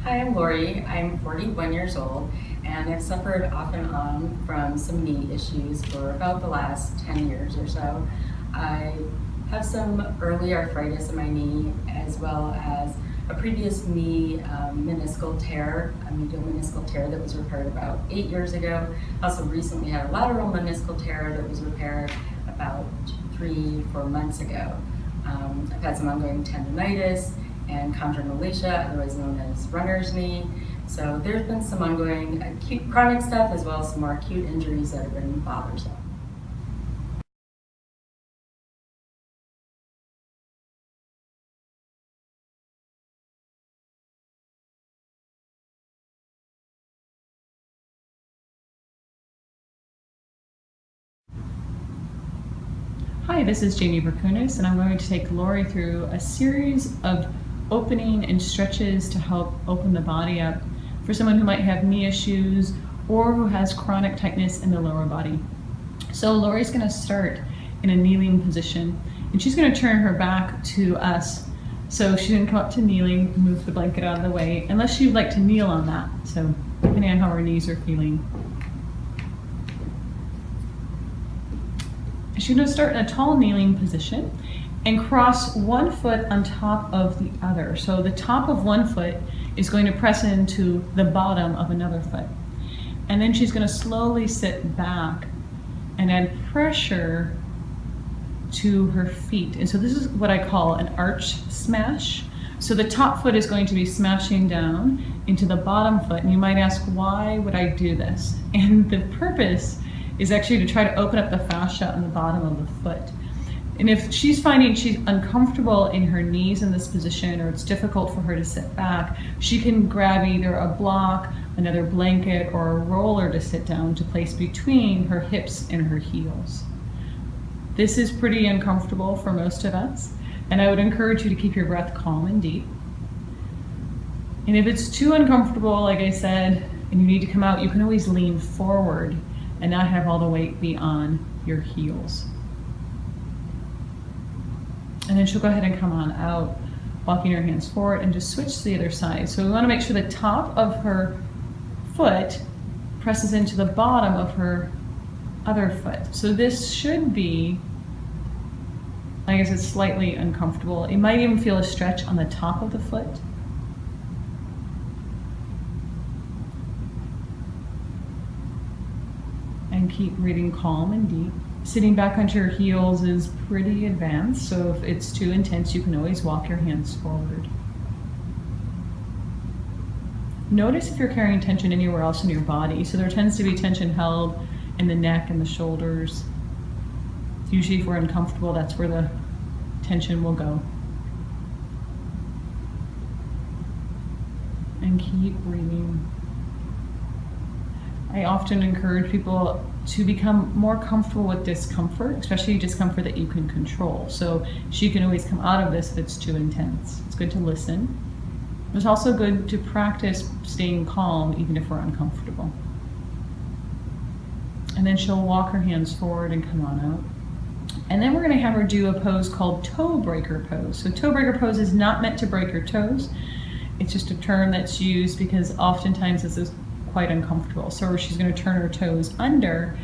Hi, I'm Lori. I'm 41 years old and I've suffered off and on from some knee issues for about the last 10 years or so. I have some early arthritis in my knee as well as a previous knee meniscal tear, a medial meniscal tear that was repaired about 8 years ago. I also recently had a lateral meniscal tear that was repaired about 3-4 months ago. I've had some ongoing tendonitis and chondromalacia, otherwise known as runner's knee. So there's been some ongoing acute chronic stuff as well as some more acute injuries that have been bothersome. Hi, this is Jamie Berkunis, and I'm going to take Lori through a series of opening and stretches to help open the body up for someone who might have knee issues or who has chronic tightness in the lower body. So Lori's going to start in a kneeling position, and she's going to turn her back to us. So she didn't come up to kneeling, move the blanket out of the way, unless you'd like to kneel on that. So depending on how her knees are feeling. She's going to start in a tall kneeling position and cross one foot on top of the other. So the top of one foot is going to press into the bottom of another foot. And then she's going to slowly sit back and add pressure to her feet. And so this is what I call an arch smash. So the top foot is going to be smashing down into the bottom foot. And you might ask, why would I do this? And the purpose is actually to try to open up the fascia on the bottom of the foot. And if she's finding she's uncomfortable in her knees in this position, or it's difficult for her to sit back, she can grab either a block, another blanket, or a roller to sit down to place between her hips and her heels. This is pretty uncomfortable for most of us, and I would encourage you to keep your breath calm and deep. And if it's too uncomfortable, like I said, and you need to come out, you can always lean forward and not have all the weight be on your heels. And then she'll go ahead and come on out, walking her hands forward, and just switch to the other side. So we want to make sure the top of her foot presses into the bottom of her other foot. So this should be, like I said, slightly uncomfortable. You might even feel a stretch on the top of the foot. And keep breathing calm and deep. Sitting back onto your heels is pretty advanced, so if it's too intense, you can always walk your hands forward. Notice if you're carrying tension anywhere else in your body. So there tends to be tension held in the neck and the shoulders. Usually if we're uncomfortable, that's where the tension will go. And keep breathing. I often encourage people to become more comfortable with discomfort, especially discomfort that you can control. So she can always come out of this if it's too intense. It's good to listen. It's also good to practice staying calm even if we're uncomfortable. And then she'll walk her hands forward and come on out. And then we're going to have her do a pose called toe breaker pose. So toe breaker pose is not meant to break your toes. It's just a term that's used because oftentimes this is quite uncomfortable. So she's going to turn her toes under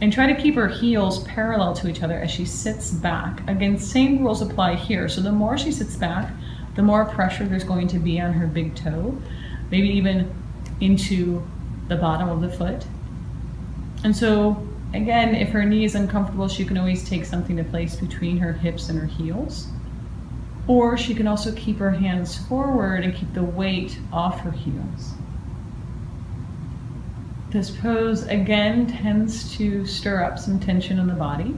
and try to keep her heels parallel to each other as she sits back. Again, same rules apply here. So the more she sits back, the more pressure there's going to be on her big toe, maybe even into the bottom of the foot. And so again, if her knee is uncomfortable, she can always take something to place between her hips and her heels. Or she can also keep her hands forward and keep the weight off her heels. This pose again tends to stir up some tension in the body.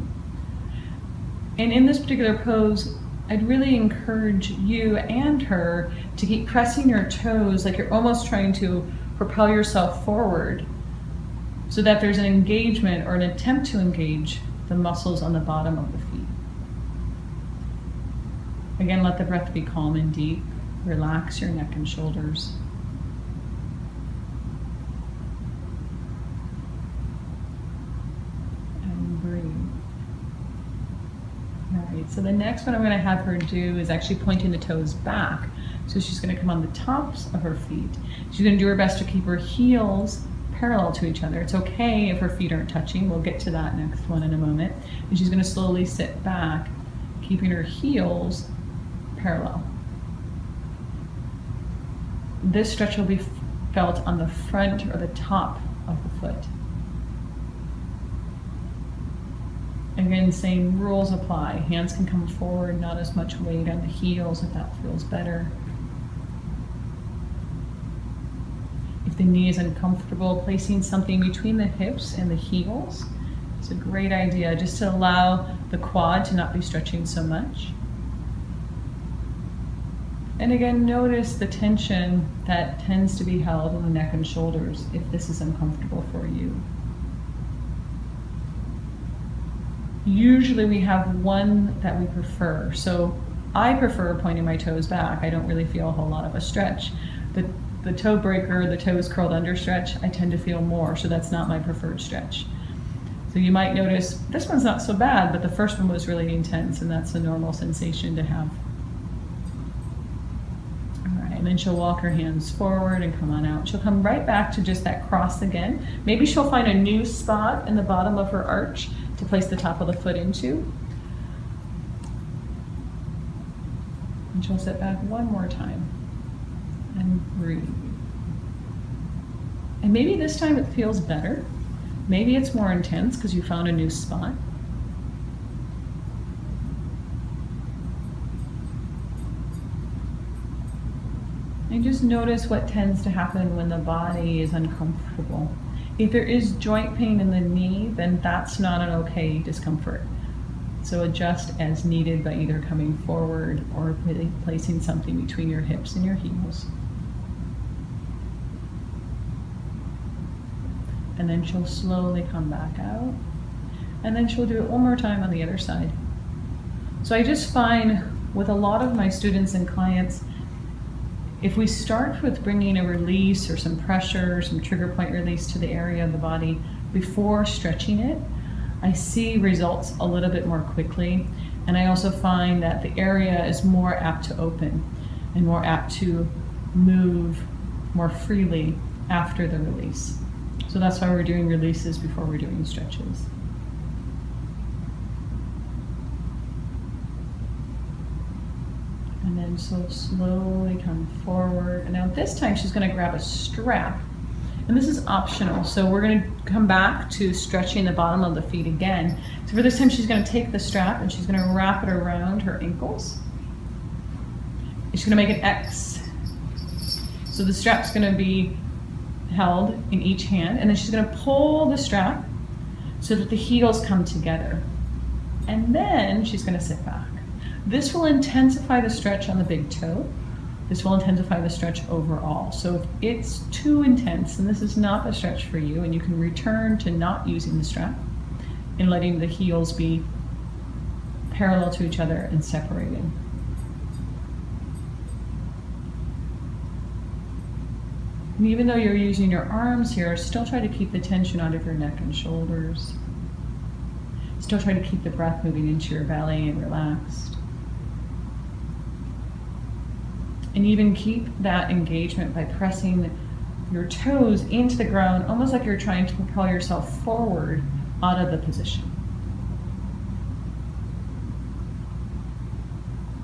And in this particular pose, I'd really encourage you and her to keep pressing your toes like you're almost trying to propel yourself forward so that there's an engagement or an attempt to engage the muscles on the bottom of the feet. Again, let the breath be calm and deep. Relax your neck and shoulders. So the next one I'm going to have her do is actually pointing the toes back. So she's going to come on the tops of her feet. She's going to do her best to keep her heels parallel to each other. It's okay if her feet aren't touching. We'll get to that next one in a moment. And she's going to slowly sit back, keeping her heels parallel. This stretch will be felt on the front or the top of the foot. Again, same rules apply. Hands can come forward, not as much weight on the heels if that feels better. If the knee is uncomfortable, placing something between the hips and the heels is a great idea, just to allow the quad to not be stretching so much. And again, notice the tension that tends to be held in the neck and shoulders if this is uncomfortable for you. Usually we have one that we prefer. So I prefer pointing my toes back. I don't really feel a whole lot of a stretch. The toe breaker, the toes curled under stretch, I tend to feel more, so that's not my preferred stretch. So you might notice this one's not so bad, but the first one was really intense, and that's a normal sensation to have. All right, and then she'll walk her hands forward and come on out. She'll come right back to just that cross again. Maybe she'll find a new spot in the bottom of her arch to place the top of the foot into. And she'll sit back one more time and breathe. And maybe this time it feels better. Maybe it's more intense because you found a new spot. And just notice what tends to happen when the body is uncomfortable. If there is joint pain in the knee, then that's not an okay discomfort. So adjust as needed by either coming forward or placing something between your hips and your heels. And then she'll slowly come back out. And then she'll do it one more time on the other side. So I just find with a lot of my students and clients, if we start with bringing a release or some pressure, some trigger point release to the area of the body before stretching it, I see results a little bit more quickly. And I also find that the area is more apt to open and more apt to move more freely after the release. So that's why we're doing releases before we're doing stretches. And then she'll slowly come forward. And now this time she's going to grab a strap. And this is optional. So we're going to come back to stretching the bottom of the feet again. So for this time she's going to take the strap and she's going to wrap it around her ankles. She's going to make an X. So the strap's going to be held in each hand, and then she's going to pull the strap so that the heels come together. And then she's going to sit back. This will intensify the stretch on the big toe. This will intensify the stretch overall. So if it's too intense and this is not the stretch for you, and you can return to not using the strap and letting the heels be parallel to each other and separated. And even though you're using your arms here, still try to keep the tension out of your neck and shoulders. Still try to keep the breath moving into your belly and relaxed. And even keep that engagement by pressing your toes into the ground, almost like you're trying to propel yourself forward out of the position.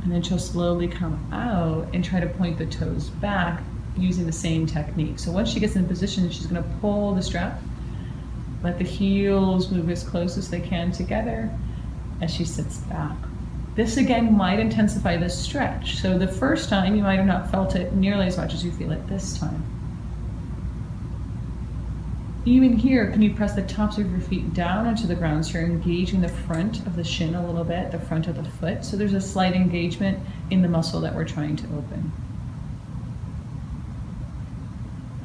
And then she'll slowly come out and try to point the toes back using the same technique. So once she gets in position, she's going to pull the strap, let the heels move as close as they can together as she sits back. This again might intensify the stretch. So the first time you might have not felt it nearly as much as you feel it this time. Even here, can you press the tops of your feet down onto the ground so you're engaging the front of the shin a little bit, the front of the foot. So there's a slight engagement in the muscle that we're trying to open.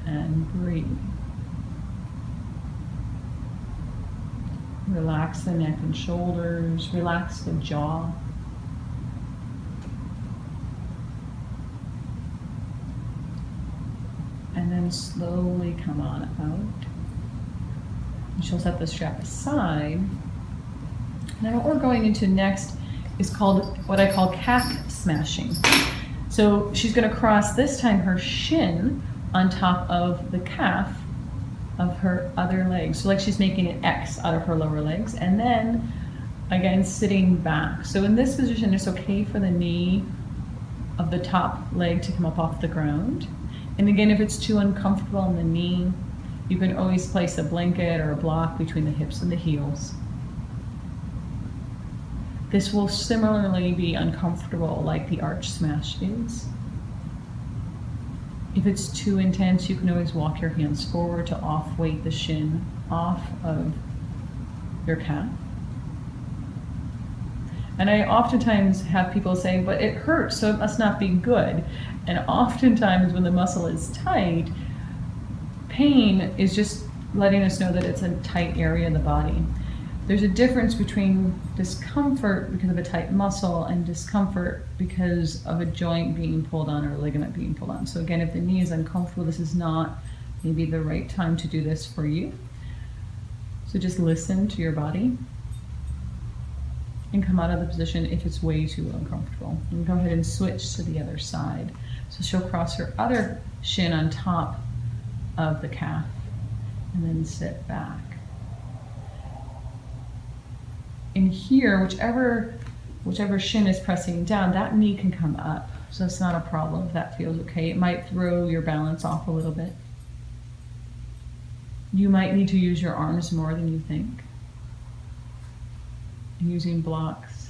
And breathe. Relax the neck and shoulders, relax the jaw. And then slowly come on out. And she'll set the strap aside. Now what we're going into next is called what I call calf smashing. So she's going to cross this time her shin on top of the calf of her other leg. So like she's making an X out of her lower legs, and then again sitting back. So in this position, it's okay for the knee of the top leg to come up off the ground. And again, if it's too uncomfortable in the knee, you can always place a blanket or a block between the hips and the heels. This will similarly be uncomfortable like the arch smash is. If it's too intense, you can always walk your hands forward to off-weight the shin off of your calf. And I oftentimes have people saying, but it hurts, so it must not be good. And oftentimes when the muscle is tight, pain is just letting us know that it's a tight area of the body. There's a difference between discomfort because of a tight muscle and discomfort because of a joint being pulled on or a ligament being pulled on. So again, if the knee is uncomfortable, this is not maybe the right time to do this for you. So just listen to your body and come out of the position if it's way too uncomfortable. And go ahead and switch to the other side. So she'll cross her other shin on top of the calf and then sit back. In here, whichever shin is pressing down, that knee can come up. So it's not a problem if that feels okay. It might throw your balance off a little bit. You might need to use your arms more than you think. Using blocks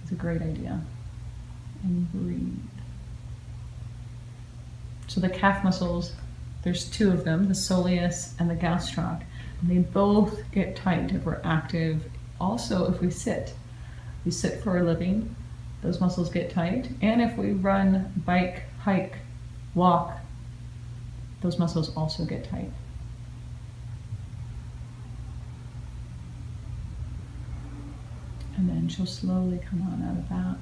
is a great idea. And breathe. So the calf muscles, there's two of them, the soleus and the gastroc. And they both get tight if we're active. Also, if we sit for a living, those muscles get tight. And if we run, bike, hike, walk, those muscles also get tight. And then she'll slowly come on out of that.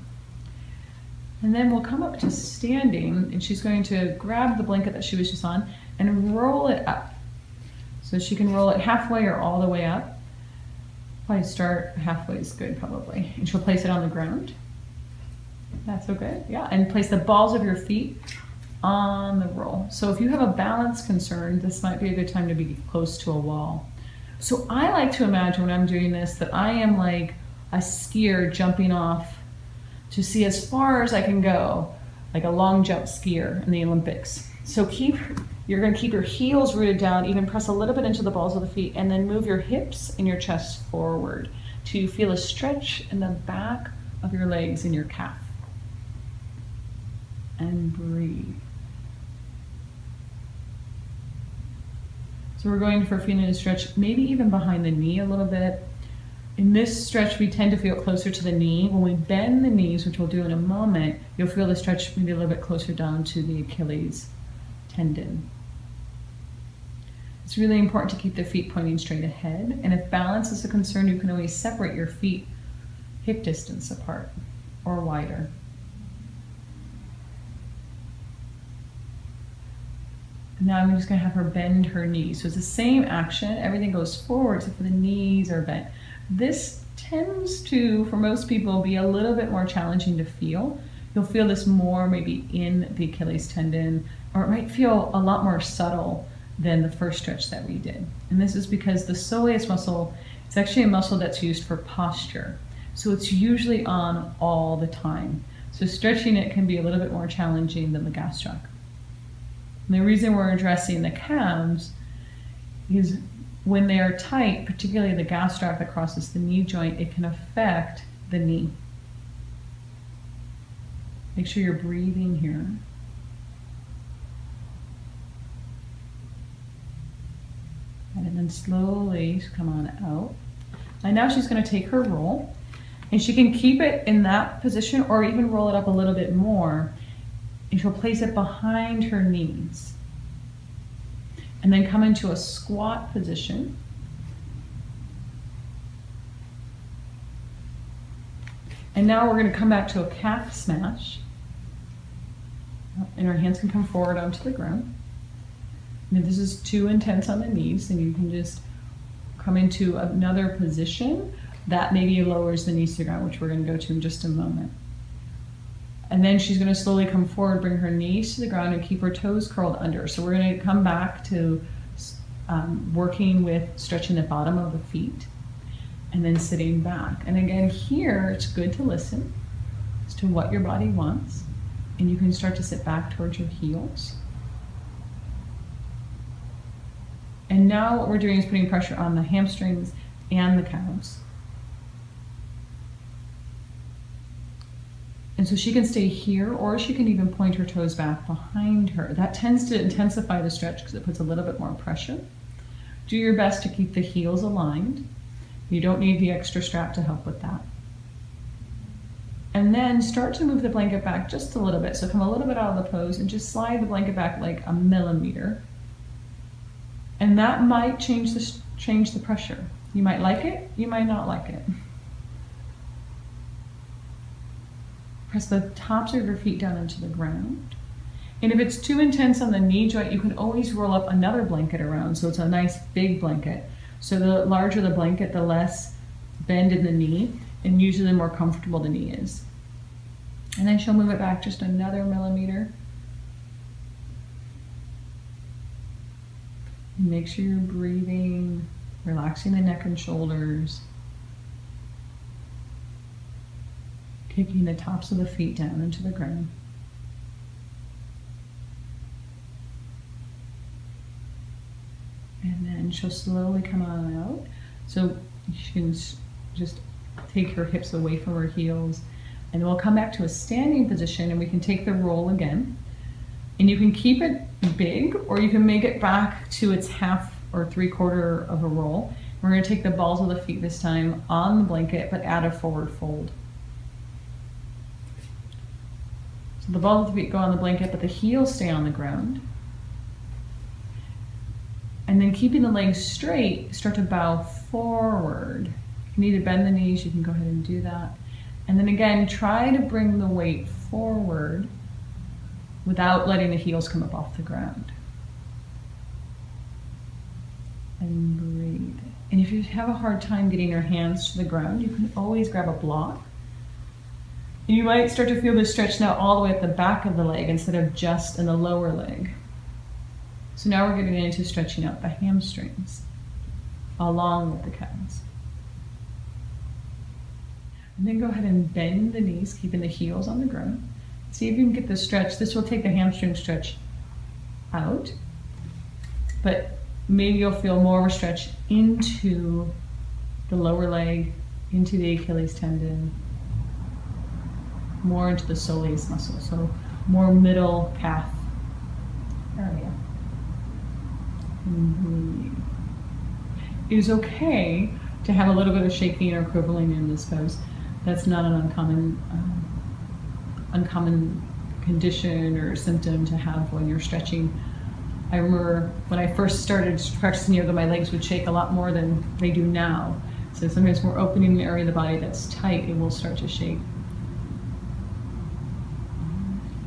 And then we'll come up to standing, and she's going to grab the blanket that she was just on and roll it up. So she can roll it halfway or all the way up. Probably start halfway is good, probably. And she'll place it on the ground. That's okay, yeah. And place the balls of your feet on the roll. So if you have a balance concern, this might be a good time to be close to a wall. So I like to imagine when I'm doing this that I am like a skier jumping off to see as far as I can go, like a long jump skier in the Olympics. So you're gonna keep your heels rooted down, even press a little bit into the balls of the feet, and then move your hips and your chest forward to feel a stretch in the back of your legs and your calf. And breathe. So we're going for feeling a stretch, maybe even behind the knee a little bit. In this stretch, we tend to feel closer to the knee. When we bend the knees, which we'll do in a moment, you'll feel the stretch maybe a little bit closer down to the Achilles tendon. It's really important to keep the feet pointing straight ahead. And if balance is a concern, you can always separate your feet hip distance apart or wider. Now I'm just going to have her bend her knees. So it's the same action. Everything goes forward except for the knees are bent. This tends to, for most people, be a little bit more challenging to feel. You'll feel this more maybe in the Achilles tendon, or it might feel a lot more subtle than the first stretch that we did. And this is because the soleus muscle is actually a muscle that's used for posture. So it's usually on all the time. So stretching it can be a little bit more challenging than the gastroc. And the reason we're addressing the calves is when they are tight, particularly the gastroc that crosses the knee joint, it can affect the knee. Make sure you're breathing here. And then slowly come on out. And now she's going to take her roll, and she can keep it in that position or even roll it up a little bit more, and she'll place it behind her knees. And then come into a squat position. And now we're going to come back to a calf smash. And our hands can come forward onto the ground. And if this is too intense on the knees, then you can just come into another position That maybe lowers the knees to the ground, which we're going to go to in just a moment. And then she's going to slowly come forward, bring her knees to the ground, and keep her toes curled under. So we're going to come back to working with stretching the bottom of the feet and then sitting back. And again, here it's good to listen as to what your body wants. And you can start to sit back towards your heels. And now what we're doing is putting pressure on the hamstrings and the calves. And so she can stay here, or she can even point her toes back behind her. That tends to intensify the stretch because it puts a little bit more pressure. Do your best to keep the heels aligned. You don't need the extra strap to help with that. And then start to move the blanket back just a little bit. So come a little bit out of the pose and just slide the blanket back like a millimeter. And that might change the pressure. You might like it, you might not like it. Press the tops of your feet down into the ground. And if it's too intense on the knee joint, you can always roll up another blanket around. So it's a nice big blanket. So the larger the blanket, the less bend in the knee, and usually the more comfortable the knee is. And then she'll move it back just another millimeter. And make sure you're breathing, relaxing the neck and shoulders. Kicking the tops of the feet down into the ground. And then she'll slowly come on out. So she can just take her hips away from her heels. And we'll come back to a standing position, and we can take the roll again. And you can keep it big, or you can make it back to its half or 3/4 of a roll. We're going to take the balls of the feet this time on the blanket, but add a forward fold. So the balls of the feet go on the blanket, but the heels stay on the ground. And then keeping the legs straight, start to bow forward. You can either bend the knees, you can go ahead and do that. And then again, try to bring the weight forward without letting the heels come up off the ground. And breathe. And if you have a hard time getting your hands to the ground, you can always grab a block. And you might start to feel this stretch now all the way at the back of the leg instead of just in the lower leg. So now we're getting into stretching out the hamstrings along with the calves. And then go ahead and bend the knees, keeping the heels on the ground. See if you can get the stretch. This will take the hamstring stretch out, but maybe you'll feel more of a stretch into the lower leg, into the Achilles tendon, more into the soleus muscle, so more middle calf area. And it is okay to have a little bit of shaking or quibbling in this pose. That's not an uncommon condition or symptom to have when you're stretching. I remember when I first started practicing yoga, my legs would shake a lot more than they do now. So sometimes we're opening the area of the body that's tight, it will start to shake.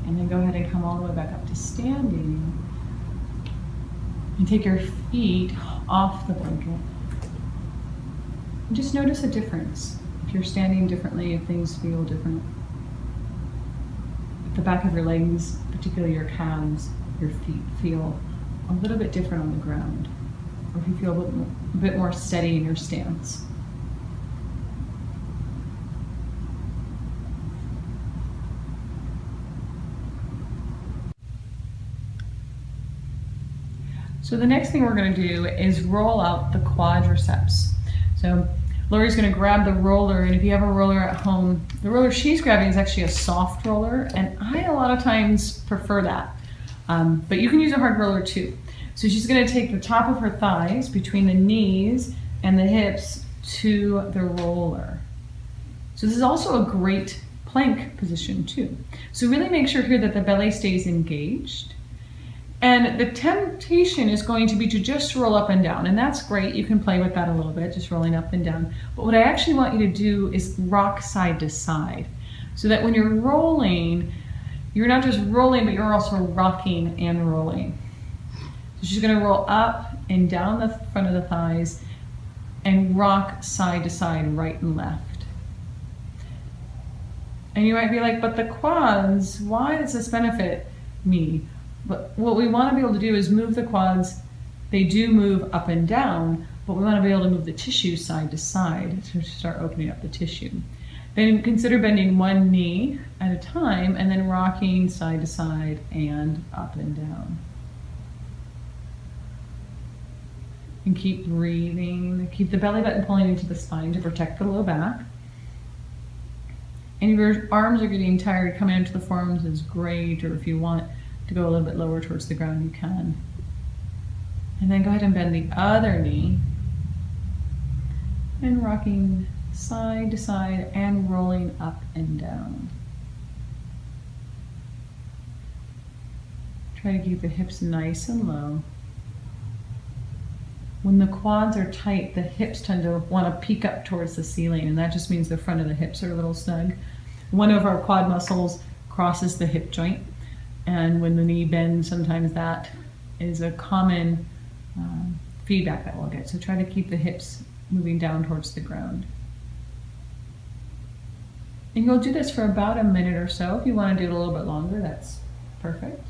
And then go ahead and come all the way back up to standing. And take your feet off the blanket. And just notice a difference. If you're standing differently, if things feel different. If the back of your legs, particularly your calves, your feet, feel a little bit different on the ground. Or if you feel a bit more steady in your stance. So the next thing we're going to do is roll out the quadriceps. So Lori's going to grab the roller, and if you have a roller at home, the roller she's grabbing is actually a soft roller, and I a lot of times prefer that. But you can use a hard roller too. So she's going to take the top of her thighs between the knees and the hips to the roller. So this is also a great plank position too. So really make sure here that the belly stays engaged. And the temptation is going to be to just roll up and down, and that's great. You can play with that a little bit, just rolling up and down. But what I actually want you to do is rock side to side, so that when you're rolling, you're not just rolling, but you're also rocking and rolling. So she's going to roll up and down the front of the thighs, and rock side to side, right and left. And you might be like, but the quads, why does this benefit me? But what we want to be able to do is move the quads. They do move up and down, but we want to be able to move the tissue side to side to start opening up the tissue. Then consider bending one knee at a time and then rocking side to side and up and down. And keep breathing. Keep the belly button pulling into the spine to protect the low back. And if your arms are getting tired, coming into the forearms is great, or if you want to go a little bit lower towards the ground, you can. And then go ahead and bend the other knee. And rocking side to side and rolling up and down. Try to keep the hips nice and low. When the quads are tight, the hips tend to want to peek up towards the ceiling, and that just means the front of the hips are a little snug. One of our quad muscles crosses the hip joint, and when the knee bends, sometimes that is a common feedback that we'll get. So try to keep the hips moving down towards the ground. And you'll do this for about a minute or so. If you want to do it a little bit longer, that's perfect.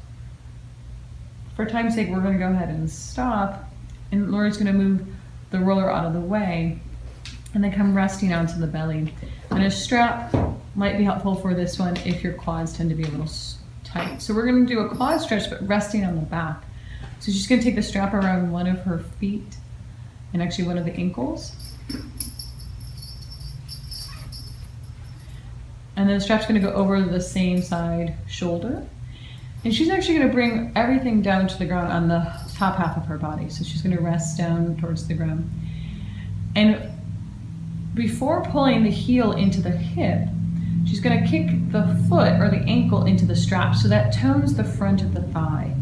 For time's sake, we're going to go ahead and stop. And Lori's going to move the roller out of the way and then come resting onto the belly. And a strap might be helpful for this one if your quads tend to be a little tight. So we're going to do a quad stretch, but resting on the back. So she's going to take the strap around one of her feet and actually one of the ankles. And then the strap's going to go over the same side shoulder. And she's actually going to bring everything down to the ground on the top half of her body. So she's going to rest down towards the ground. And before pulling the heel into the hip, she's going to kick the foot or the ankle into the strap, so that tones the front of the thigh.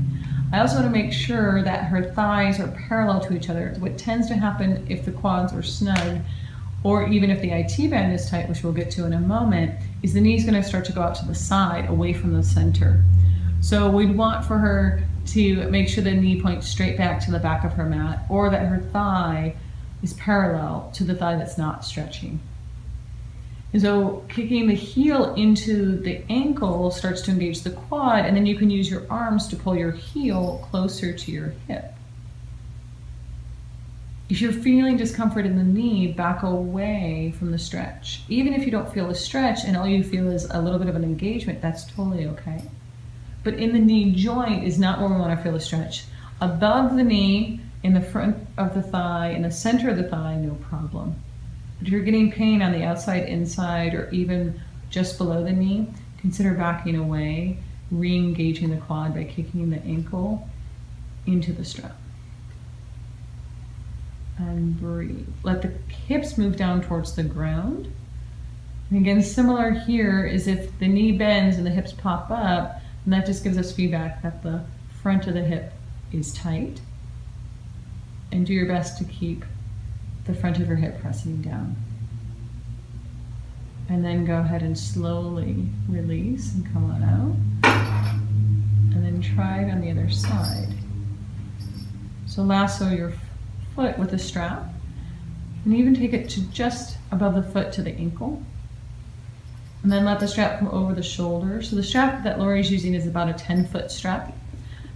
I also want to make sure that her thighs are parallel to each other. What tends to happen if the quads are snug, or even if the IT band is tight, which we'll get to in a moment, is the knee's going to start to go out to the side, away from the center. So we'd want for her to make sure the knee points straight back to the back of her mat, or that her thigh is parallel to the thigh that's not stretching. And so kicking the heel into the ankle starts to engage the quad, and then you can use your arms to pull your heel closer to your hip. If you're feeling discomfort in the knee, back away from the stretch. Even if you don't feel a stretch and all you feel is a little bit of an engagement, that's totally okay. But in the knee joint is not where we want to feel a stretch. Above the knee, in the front of the thigh, in the center of the thigh, no problem. But if you're getting pain on the outside, inside, or even just below the knee, consider backing away, re-engaging the quad by kicking the ankle into the strap. And breathe. Let the hips move down towards the ground. And again, similar here is if the knee bends and the hips pop up, and that just gives us feedback that the front of the hip is tight. And do your best to keep the front of your hip pressing down. And then go ahead and slowly release and come on out. And then try it on the other side. So lasso your foot with a strap, and even take it to just above the foot to the ankle. And then let the strap come over the shoulder. So the strap that Lori's using is about a 10-foot strap.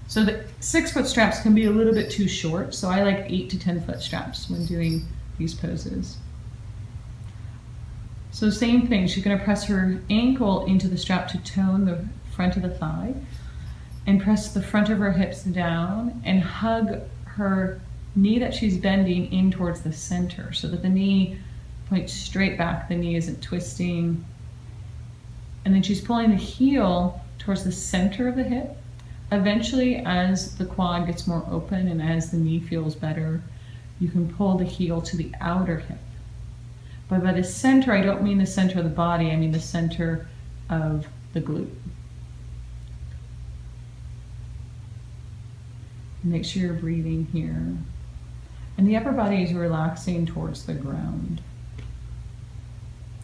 So the 6-foot straps can be a little bit too short, so I like 8 to 10-foot straps when doing these poses. So same thing, she's going to press her ankle into the strap to tone the front of the thigh, and press the front of her hips down and hug her knee that she's bending in towards the center so that the knee points straight back, the knee isn't twisting. And then she's pulling the heel towards the center of the hip. Eventually, as the quad gets more open and as the knee feels better, you can pull the heel to the outer hip. But by the center, I don't mean the center of the body, I mean the center of the glute. Make sure you're breathing here. And the upper body is relaxing towards the ground.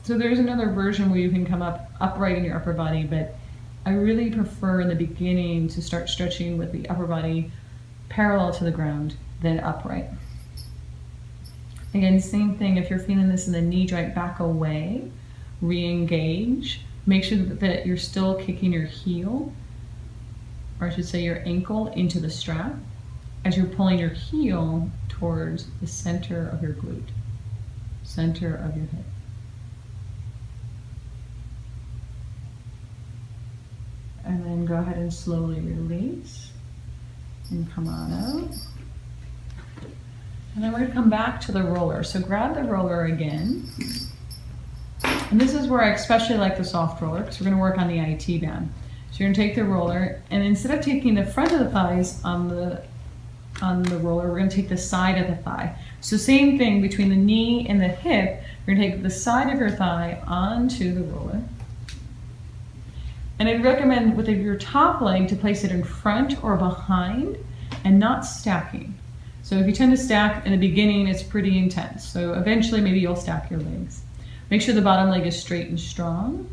So there's another version where you can come up upright in your upper body, but I really prefer in the beginning to start stretching with the upper body parallel to the ground, then upright. Again, same thing, if you're feeling this in the knee joint, back away, re-engage. Make sure that you're still kicking your heel, or I should say your ankle, into the strap as you're pulling your heel towards the center of your glute, center of your hip. And then go ahead and slowly release and come on out. And then we're gonna come back to the roller. So grab the roller again. And this is where I especially like the soft roller because we're gonna work on the IT band. So you're gonna take the roller, and instead of taking the front of the thighs on the roller, we're gonna take the side of the thigh. So same thing between the knee and the hip, you're gonna take the side of your thigh onto the roller. And I'd recommend with your top leg to place it in front or behind and not stacking. So if you tend to stack in the beginning, it's pretty intense. So eventually maybe you'll stack your legs. Make sure the bottom leg is straight and strong.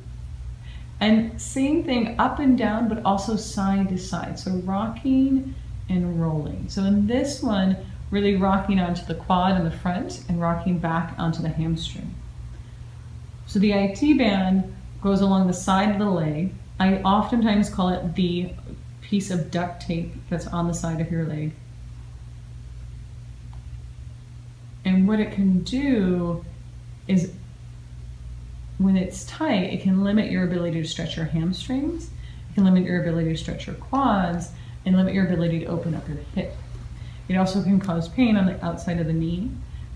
And same thing up and down, but also side to side. So rocking and rolling. So in this one, really rocking onto the quad in the front and rocking back onto the hamstring. So the IT band goes along the side of the leg. I oftentimes call it the piece of duct tape that's on the side of your leg. And what it can do is, when it's tight, it can limit your ability to stretch your hamstrings, it can limit your ability to stretch your quads, and limit your ability to open up your hip. It also can cause pain on the outside of the knee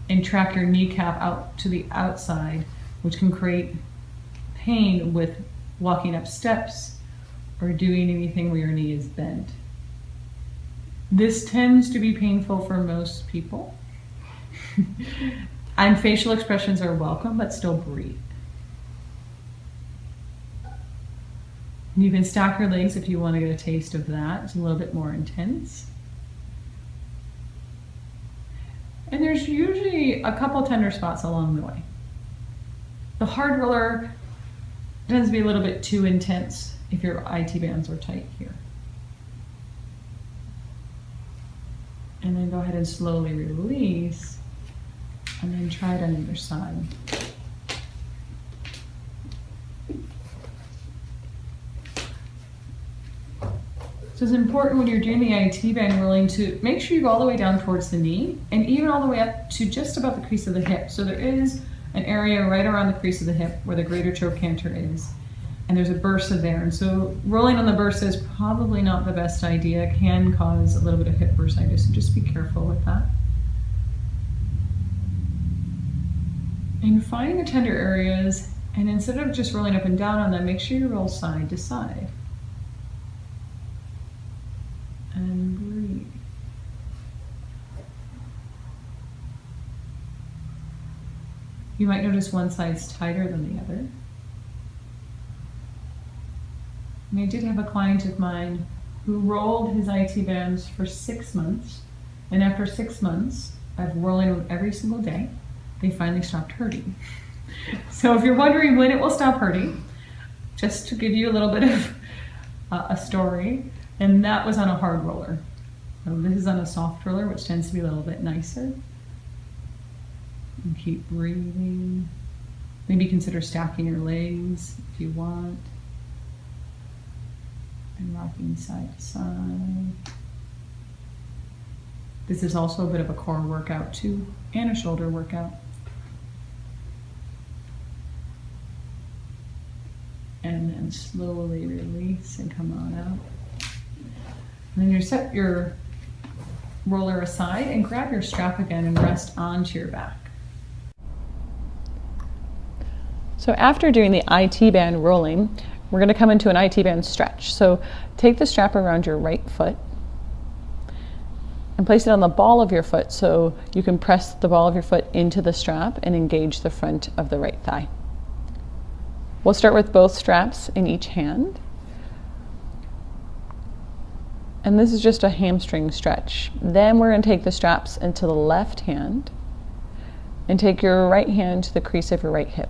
and track your kneecap out to the outside, which can create pain with walking up steps or doing anything where your knee is bent. This tends to be painful for most people. And facial expressions are welcome, but still breathe. You can stack your legs if you want to get a taste of that. It's a little bit more intense. And there's usually a couple tender spots along the way. The hard roller tends to be a little bit too intense if your IT bands are tight here. And then go ahead and slowly release, and then try it on the other side. So it's important when you're doing the IT band rolling to make sure you go all the way down towards the knee and even all the way up to just about the crease of the hip. So there is an area right around the crease of the hip where the greater trochanter is, and there's a bursa there. And so rolling on the bursa is probably not the best idea. It can cause a little bit of hip bursitis, so just be careful with that. And find the tender areas, and instead of just rolling up and down on them, make sure you roll side to side. And breathe. You might notice one side's tighter than the other. And I did have a client of mine who rolled his IT bands for 6 months, and after 6 months of rolling them every single day, they finally stopped hurting. So if you're wondering when it will stop hurting, just to give you a little bit of a story, and that was on a hard roller. So this is on a soft roller, which tends to be a little bit nicer. And keep breathing. Maybe consider stacking your legs if you want. And rocking side to side. This is also a bit of a core workout too, and a shoulder workout. And then slowly release and come on out. And then you set your roller aside and grab your strap again and rest onto your back. So after doing the IT band rolling, we're going to come into an IT band stretch. So take the strap around your right foot and place it on the ball of your foot so you can press the ball of your foot into the strap and engage the front of the right thigh. We'll start with both straps in each hand. And this is just a hamstring stretch. Then we're going to take the straps into the left hand and take your right hand to the crease of your right hip.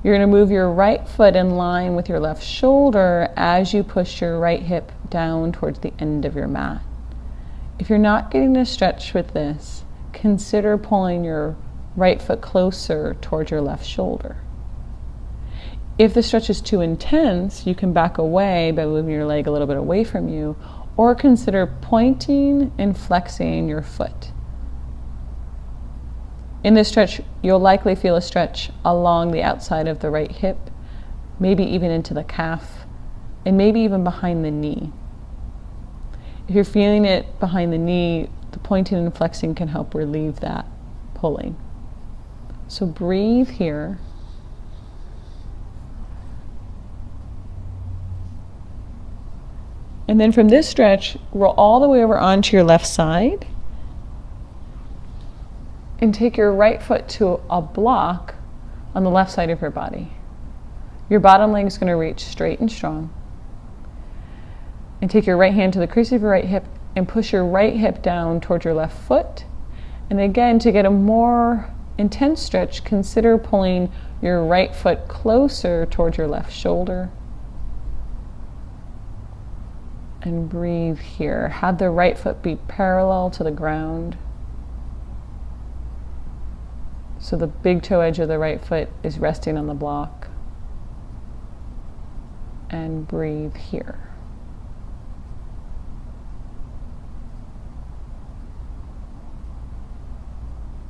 You're going to move your right foot in line with your left shoulder as you push your right hip down towards the end of your mat. If you're not getting a stretch with this, consider pulling your right foot closer towards your left shoulder. If the stretch is too intense, you can back away by moving your leg a little bit away from you, or consider pointing and flexing your foot. In this stretch, you'll likely feel a stretch along the outside of the right hip, maybe even into the calf, and maybe even behind the knee. If you're feeling it behind the knee, the pointing and flexing can help relieve that pulling. So breathe here. And then from this stretch, roll all the way over onto your left side and take your right foot to a block on the left side of your body. Your bottom leg is going to reach straight and strong. And take your right hand to the crease of your right hip and push your right hip down towards your left foot. And again, to get a more intense stretch, consider pulling your right foot closer towards your left shoulder. And breathe here. Have the right foot be parallel to the ground. So the big toe edge of the right foot is resting on the block. And breathe here.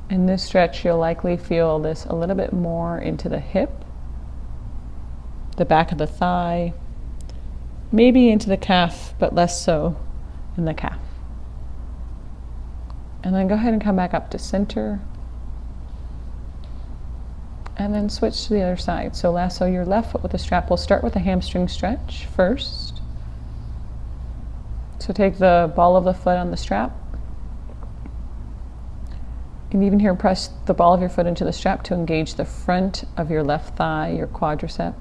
In this stretch, you'll likely feel this a little bit more into the hip, the back of the thigh, maybe into the calf, but less so in the calf. And then go ahead and come back up to center. And then switch to the other side. So lasso your left foot with a strap. We'll start with a hamstring stretch first. So take the ball of the foot on the strap. And even here, press the ball of your foot into the strap to engage the front of your left thigh, your quadricep.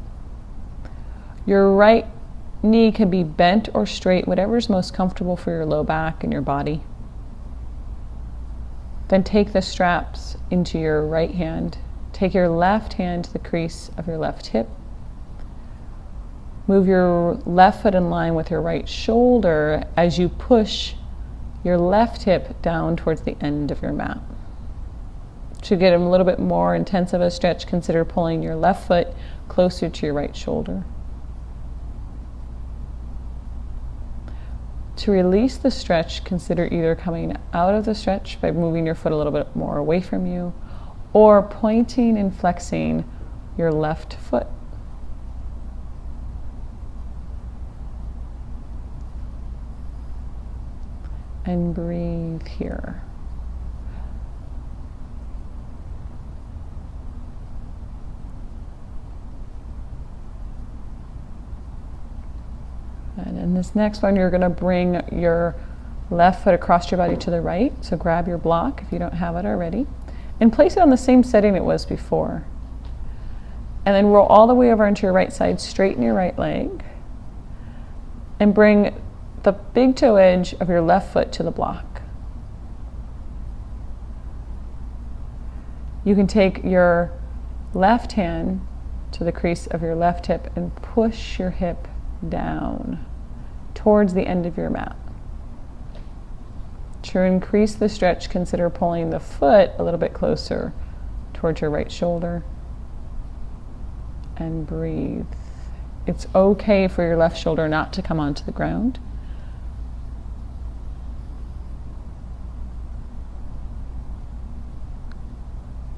Your right knee can be bent or straight, whatever is most comfortable for your low back and your body. Then take the straps into your right hand. Take your left hand to the crease of your left hip. Move your left foot in line with your right shoulder as you push your left hip down towards the end of your mat. To get a little bit more intense of a stretch, consider pulling your left foot closer to your right shoulder. To release the stretch, consider either coming out of the stretch by moving your foot a little bit more away from you, or pointing and flexing your left foot. And breathe here. And in this next one, you're going to bring your left foot across your body to the right. So grab your block if you don't have it already, and place it on the same setting it was before. And then roll all the way over onto your right side, straighten your right leg, and bring the big toe edge of your left foot to the block. You can take your left hand to the crease of your left hip and push your hip down towards the end of your mat. To increase the stretch, consider pulling the foot a little bit closer towards your right shoulder. And breathe. It's okay for your left shoulder not to come onto the ground.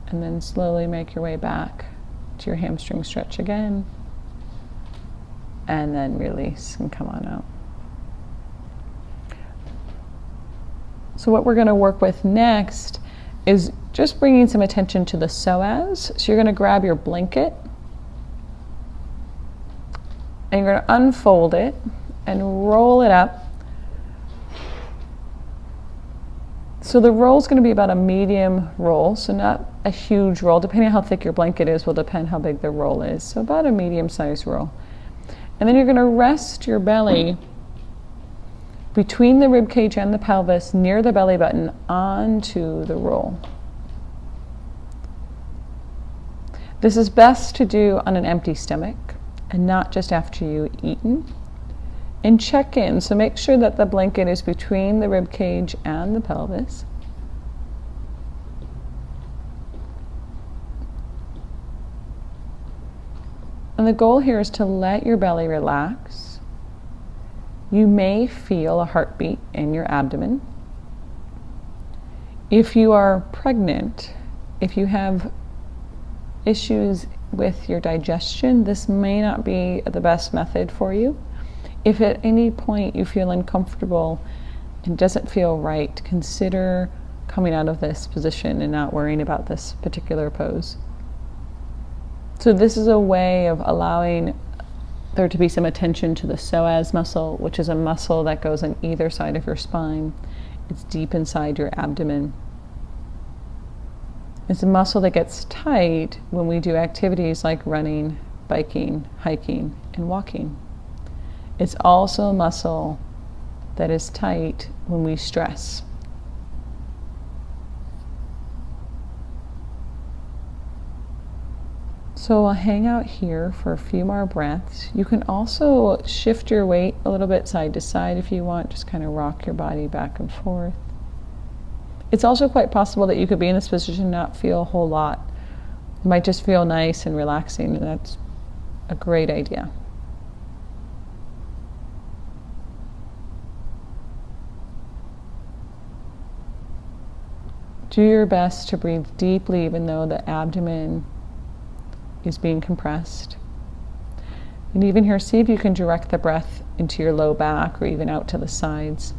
And then slowly make your way back to your hamstring stretch again. And then release and come on out. So what we're going to work with next is just bringing some attention to the psoas. So you're going to grab your blanket and you're going to unfold it and roll it up. So the roll is going to be about a medium roll, so not a huge roll. Depending on how thick your blanket is will depend how big the roll is. So about a medium-sized roll. And then you're going to rest your belly between the rib cage and the pelvis near the belly button onto the roll. This is best to do on an empty stomach and not just after you've eaten. And check in, so make sure that the blanket is between the rib cage and the pelvis. And the goal here is to let your belly relax. You may feel a heartbeat in your abdomen. If you are pregnant, if you have issues with your digestion, this may not be the best method for you. If at any point you feel uncomfortable and doesn't feel right, consider coming out of this position and not worrying about this particular pose. So this is a way of allowing there to be some attention to the psoas muscle, which is a muscle that goes on either side of your spine. It's deep inside your abdomen. It's a muscle that gets tight when we do activities like running, biking, hiking, and walking. It's also a muscle that is tight when we stress. So I'll hang out here for a few more breaths. You can also shift your weight a little bit side to side if you want, just kind of rock your body back and forth. It's also quite possible that you could be in this position and not feel a whole lot. It might just feel nice and relaxing, and that's a great idea. Do your best to breathe deeply even though the abdomen is being compressed. And even here, see if you can direct the breath into your low back or even out to the sides.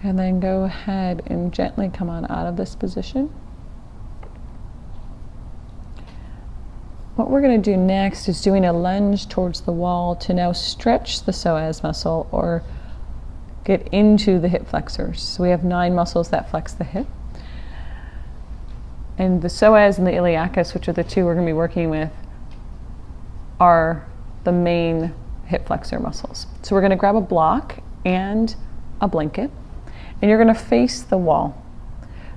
And then go ahead and gently come on out of this position. What we're going to do next is doing a lunge towards the wall to now stretch the psoas muscle or get into the hip flexors. So we have 9 muscles that flex the hip. And the psoas and the iliacus, which are the two we're going to be working with, are the main hip flexor muscles. So we're going to grab a block and a blanket, and you're going to face the wall.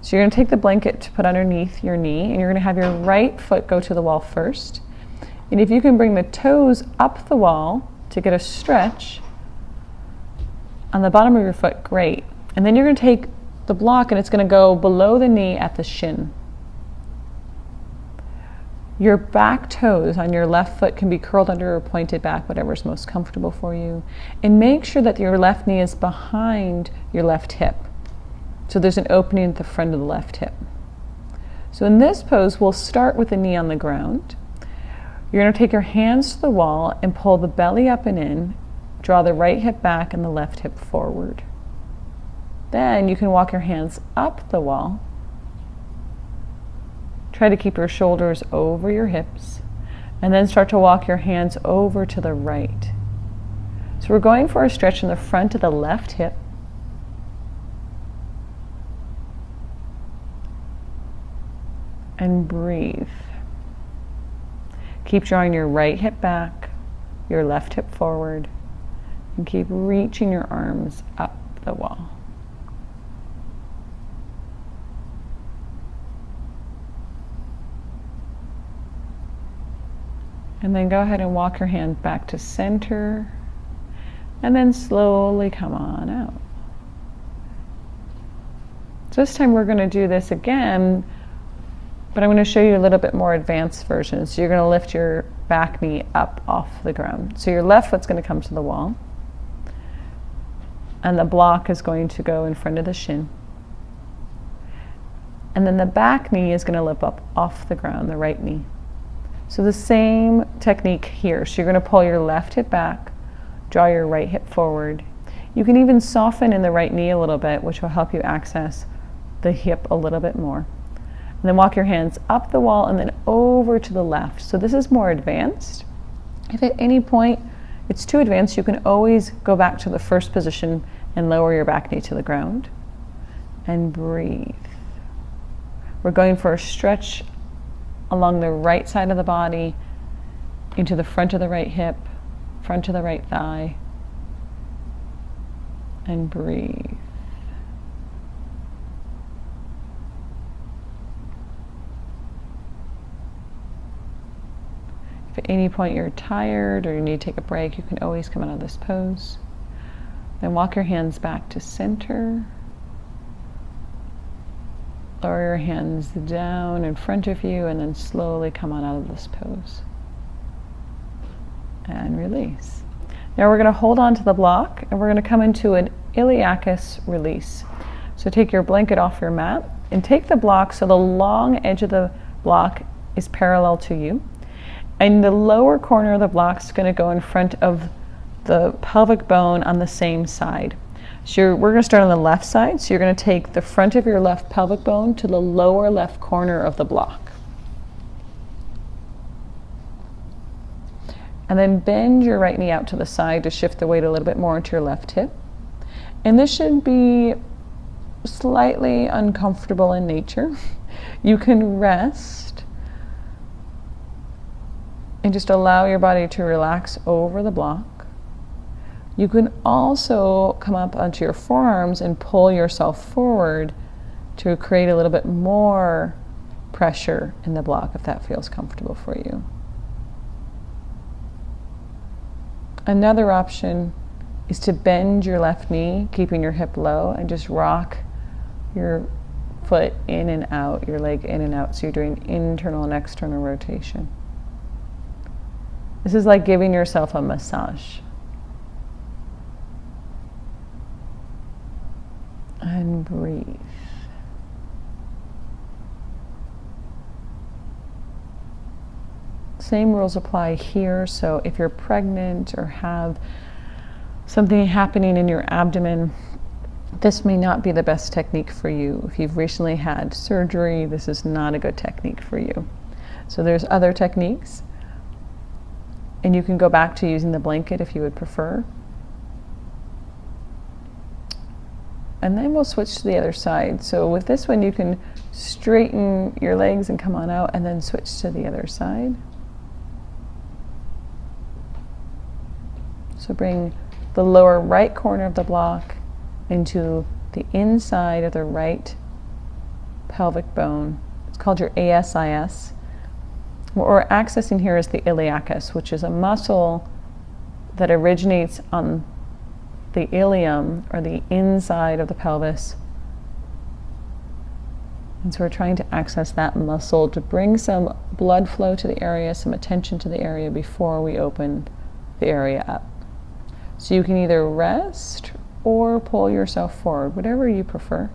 So you're going to take the blanket to put underneath your knee, and you're going to have your right foot go to the wall first. And if you can bring the toes up the wall to get a stretch on the bottom of your foot, great. And then you're going to take the block and it's going to go below the knee at the shin. Your back toes on your left foot can be curled under or pointed back, whatever's most comfortable for you. And make sure that your left knee is behind your left hip. So there's an opening at the front of the left hip. So in this pose, we'll start with the knee on the ground. You're going to take your hands to the wall and pull the belly up and in, draw the right hip back and the left hip forward. Then you can walk your hands up the wall. Try to keep your shoulders over your hips, and then start to walk your hands over to the right. So we're going for a stretch in the front of the left hip. And breathe. Keep drawing your right hip back, your left hip forward, and keep reaching your arms up the wall. And then go ahead and walk your hand back to center, and then slowly come on out. So this time we're going to do this again, but I'm going to show you a little bit more advanced version. So you're going to lift your back knee up off the ground. So your left foot's going to come to the wall, and the block is going to go in front of the shin. And then the back knee is going to lift up off the ground, the right knee. So the same technique here. So you're going to pull your left hip back, draw your right hip forward. You can even soften in the right knee a little bit, which will help you access the hip a little bit more. And then walk your hands up the wall and then over to the left. So this is more advanced. If at any point it's too advanced, you can always go back to the first position and lower your back knee to the ground. And breathe. We're going for a stretch along the right side of the body, into the front of the right hip, front of the right thigh, and breathe. If At any point you're tired or you need to take a break, you can always come out of this pose. Then walk your hands back to center. Lower your hands down in front of you and then slowly come on out of this pose. And release. Now we're going to hold on to the block and we're going to come into an iliacus release. So take your blanket off your mat and take the block so the long edge of the block is parallel to you. And the lower corner of the block is going to go in front of the pelvic bone on the same side. So we're going to start on the left side. So you're going to take the front of your left pelvic bone to the lower left corner of the block. And then bend your right knee out to the side to shift the weight a little bit more into your left hip. And this should be slightly uncomfortable in nature. You can rest and just allow your body to relax over the block. You can also come up onto your forearms and pull yourself forward to create a little bit more pressure in the block if that feels comfortable for you. Another option is to bend your left knee, keeping your hip low, and just rock your foot in and out, your leg in and out. So you're doing internal and external rotation. This is like giving yourself a massage. And breathe. Same rules apply here. So if you're pregnant or have something happening in your abdomen, this may not be the best technique for you. If you've recently had surgery, this is not a good technique for you. So there's other techniques. And you can go back to using the blanket if you would prefer. And then we'll switch to the other side. So with this one, you can straighten your legs and come on out and then switch to the other side. So bring the lower right corner of the block into the inside of the right pelvic bone. It's called your ASIS. What we're accessing here is the iliacus, which is a muscle that originates on the ilium, or the inside of the pelvis. And so we're trying to access that muscle to bring some blood flow to the area, some attention to the area before we open the area up. So you can either rest or pull yourself forward, whatever you prefer.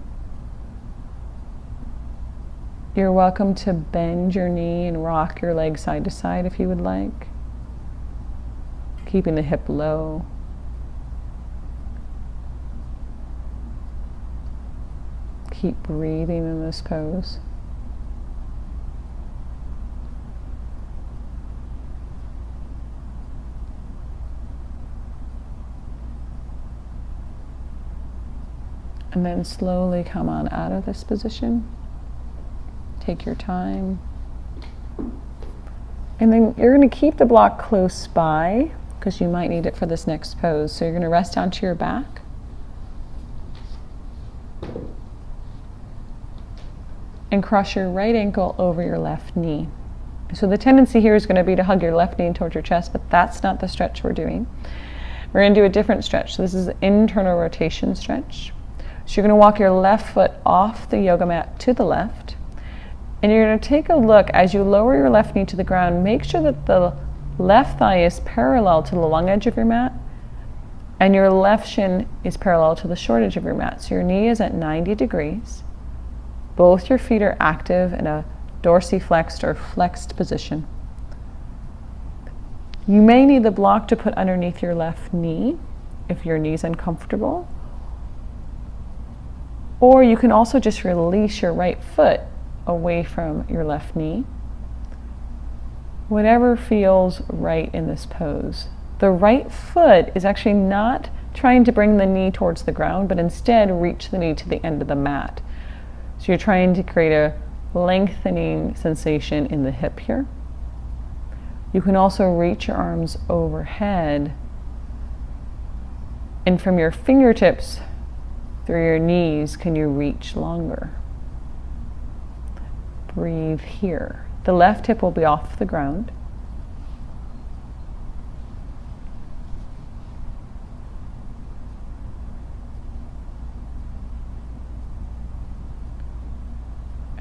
You're welcome to bend your knee and rock your leg side to side if you would like, keeping the hip low. Keep breathing in this pose. And then slowly come on out of this position. Take your time. And then you're going to keep the block close by because you might need it for this next pose. So you're going to rest onto your back. And cross your right ankle over your left knee. So the tendency here is going to be to hug your left knee towards your chest, but that's not the stretch we're doing. We're going to do a different stretch. So this is an internal rotation stretch. So you're going to walk your left foot off the yoga mat to the left. And you're going to take a look as you lower your left knee to the ground. Make sure that the left thigh is parallel to the long edge of your mat, and your left shin is parallel to the short edge of your mat. So your knee is at 90 degrees. Both your feet are active in a dorsiflexed or flexed position. You may need the block to put underneath your left knee if your knee's uncomfortable. Or you can also just release your right foot away from your left knee. Whatever feels right in this pose. The right foot is actually not trying to bring the knee towards the ground, but instead reach the knee to the end of the mat. So you're trying to create a lengthening sensation in the hip here. You can also reach your arms overhead, and from your fingertips through your knees, can you reach longer? Breathe here. The left hip will be off the ground.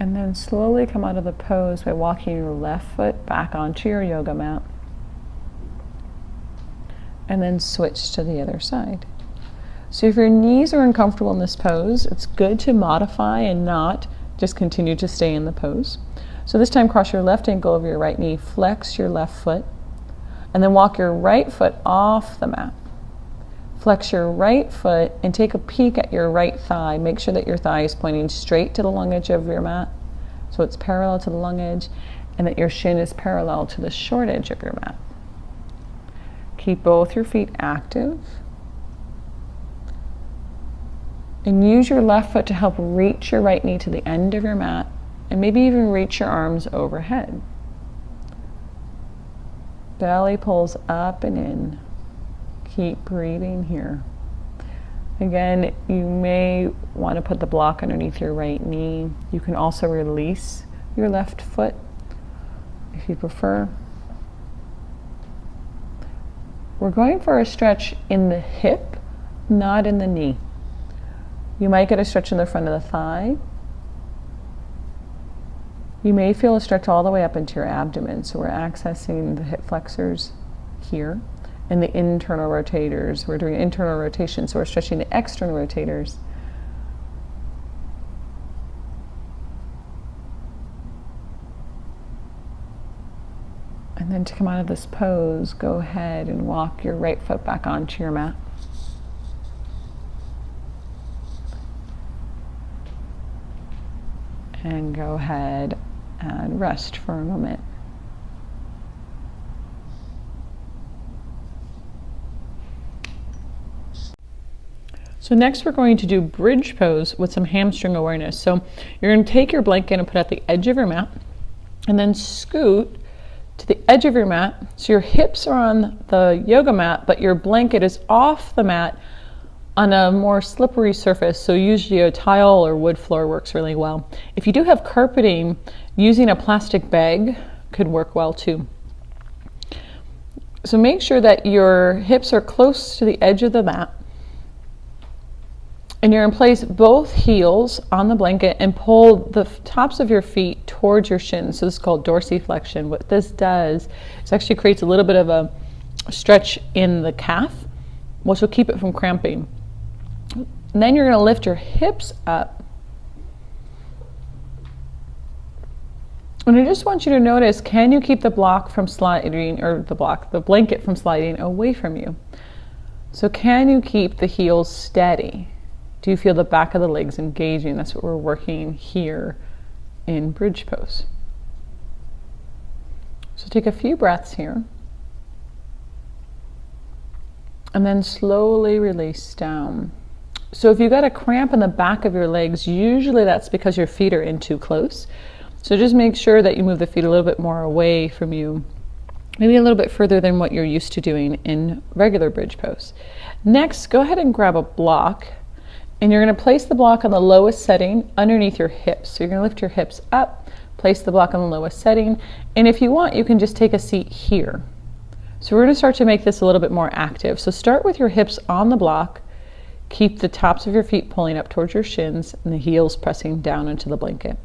And then slowly come out of the pose by walking your left foot back onto your yoga mat. And then switch to the other side. So if your knees are uncomfortable in this pose, it's good to modify and not just continue to stay in the pose. So this time cross your left ankle over your right knee, flex your left foot, and then walk your right foot off the mat. Flex your right foot and take a peek at your right thigh. Make sure that your thigh is pointing straight to the long edge of your mat, so it's parallel to the long edge, and that your shin is parallel to the short edge of your mat. Keep both your feet active. And use your left foot to help reach your right knee to the end of your mat, and maybe even reach your arms overhead. Belly pulls up and in. Keep breathing here. Again, you may want to put the block underneath your right knee. You can also release your left foot if you prefer. We're going for a stretch in the hip, not in the knee. You might get a stretch in the front of the thigh. You may feel a stretch all the way up into your abdomen. So we're accessing the hip flexors here and the internal rotators. We're doing internal rotation, so we're stretching the external rotators. And then to come out of this pose, go ahead and walk your right foot back onto your mat. And go ahead and rest for a moment. So next we're going to do bridge pose with some hamstring awareness. So you're going to take your blanket and put it at the edge of your mat, and then scoot to the edge of your mat. So your hips are on the yoga mat, but your blanket is off the mat on a more slippery surface. So usually a tile or wood floor works really well. If you do have carpeting, using a plastic bag could work well too. So make sure that your hips are close to the edge of the mat, and you're in place both heels on the blanket, and pull the tops of your feet towards your shins. So this is called dorsiflexion. What this does is actually creates a little bit of a stretch in the calf, which will keep it from cramping. And then you're going to lift your hips up. And I just want you to notice, can you keep the block from sliding, or the blanket from sliding away from you? So can you keep the heels steady? Do you feel the back of the legs engaging? That's what we're working here in bridge pose. So take a few breaths here. And then slowly release down. So if you've got a cramp in the back of your legs, usually that's because your feet are in too close. So just make sure that you move the feet a little bit more away from you, maybe a little bit further than what you're used to doing in regular bridge pose. Next, go ahead and grab a block, and you're going to place the block on the lowest setting underneath your hips. So you're going to lift your hips up, place the block on the lowest setting, and if you want, you can just take a seat here. So we're going to start to make this a little bit more active. So start with your hips on the block, keep the tops of your feet pulling up towards your shins and the heels pressing down into the blanket.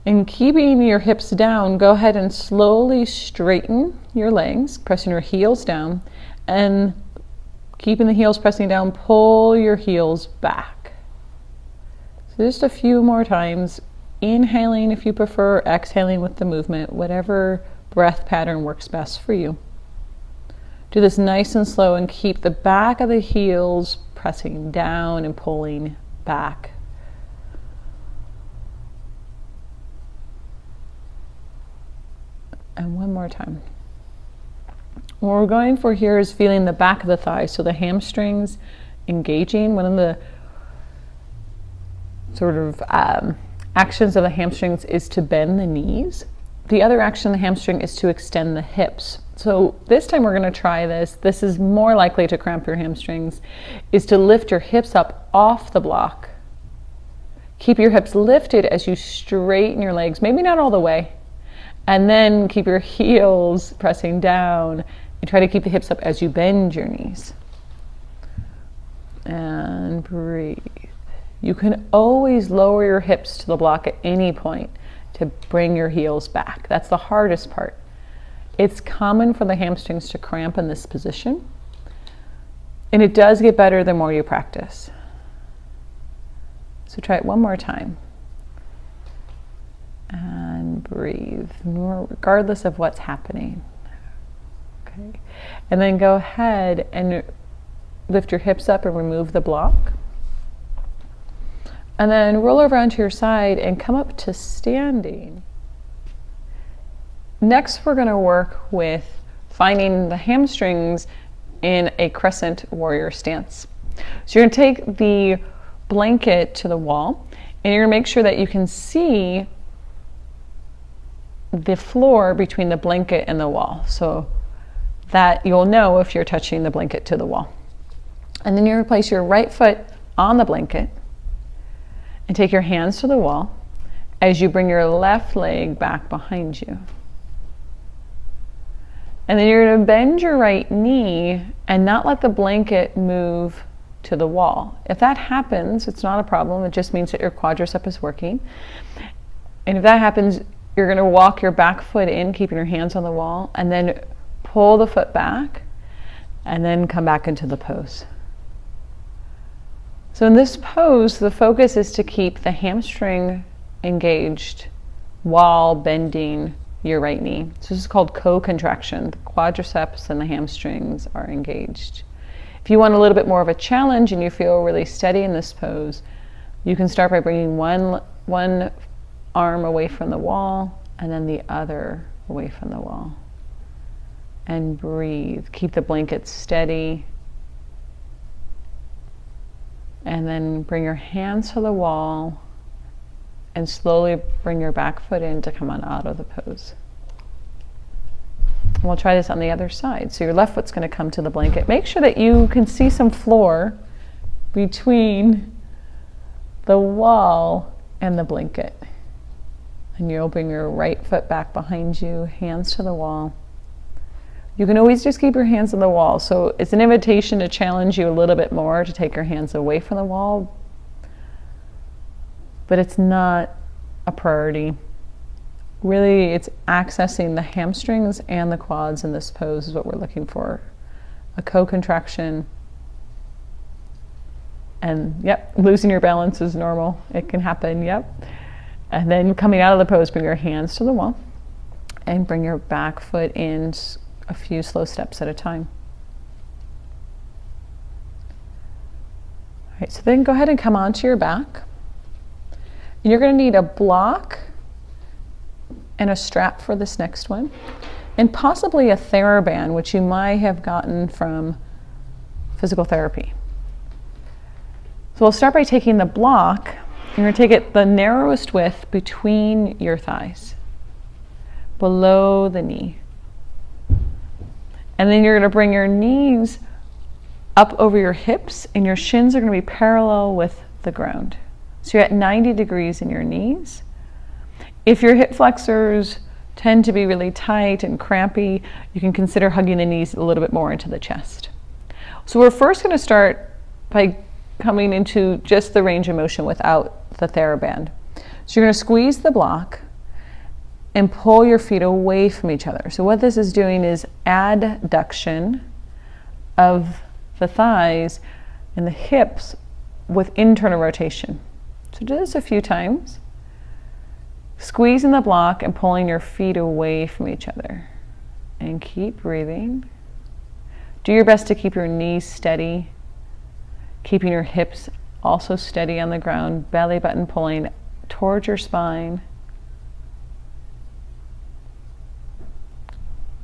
And keeping your hips down, go ahead and slowly straighten your legs, pressing your heels down, and keeping the heels pressing down, pull your heels back. So just a few more times, inhaling if you prefer, exhaling with the movement, whatever breath pattern works best for you. Do this nice and slow, and keep the back of the heels pressing down and pulling back. And one more time. What we're going for here is feeling the back of the thigh, so the hamstrings engaging. One of the sort of actions of the hamstrings is to bend the knees. The other action of the hamstring is to extend the hips. So this time we're going to try this. This is more likely to cramp your hamstrings, is to lift your hips up off the block. Keep your hips lifted as you straighten your legs, maybe not all the way. And then keep your heels pressing down, and try to keep the hips up as you bend your knees. And breathe. You can always lower your hips to the block at any point to bring your heels back. That's the hardest part. It's common for the hamstrings to cramp in this position, and it does get better the more you practice. So try it one more time. And breathe, regardless of what's happening. Okay. And then go ahead and lift your hips up and remove the block. And then roll over onto your side and come up to standing. Next, we're going to work with finding the hamstrings in a crescent warrior stance. So you're going to take the blanket to the wall, and you're going to make sure that you can see the floor between the blanket and the wall, so that you'll know if you're touching the blanket to the wall. And then you're going to place your right foot on the blanket and take your hands to the wall as you bring your left leg back behind you. And then you're going to bend your right knee and not let the blanket move to the wall. If that happens, it's not a problem. It just means that your quadricep is working. And if that happens, you're going to walk your back foot in, keeping your hands on the wall, and then pull the foot back, and then come back into the pose. So in this pose, the focus is to keep the hamstring engaged while bending your right knee. So this is called co-contraction. The quadriceps and the hamstrings are engaged. If you want a little bit more of a challenge and you feel really steady in this pose, you can start by bringing one arm away from the wall and then the other away from the wall. And breathe. Keep the blanket steady. And then bring your hands to the wall and slowly bring your back foot in to come on out of the pose. And we'll try this on the other side. So your left foot's going to come to the blanket. Make sure that you can see some floor between the wall and the blanket. And you'll bring your right foot back behind you, hands to the wall. You can always just keep your hands on the wall. So it's an invitation to challenge you a little bit more to take your hands away from the wall. But it's not a priority. Really, it's accessing the hamstrings and the quads in this pose is what we're looking for. A co-contraction. And yep, losing your balance is normal. It can happen, yep. And then coming out of the pose, bring your hands to the wall and bring your back foot in a few slow steps at a time. All right, so then go ahead and come onto your back. You're going to need a block and a strap for this next one, and possibly a TheraBand, which you might have gotten from physical therapy. So we'll start by taking the block. You're going to take it the narrowest width between your thighs, below the knee. And then you're going to bring your knees up over your hips, and your shins are going to be parallel with the ground. So you're at 90 degrees in your knees. If your hip flexors tend to be really tight and crampy, you can consider hugging the knees a little bit more into the chest. So we're first going to start by coming into just the range of motion without the TheraBand. So you're going to squeeze the block and pull your feet away from each other. So what this is doing is adduction of the thighs and the hips with internal rotation. So do this a few times. Squeezing the block and pulling your feet away from each other. And keep breathing. Do your best to keep your knees steady, keeping your hips also steady on the ground, belly button pulling towards your spine.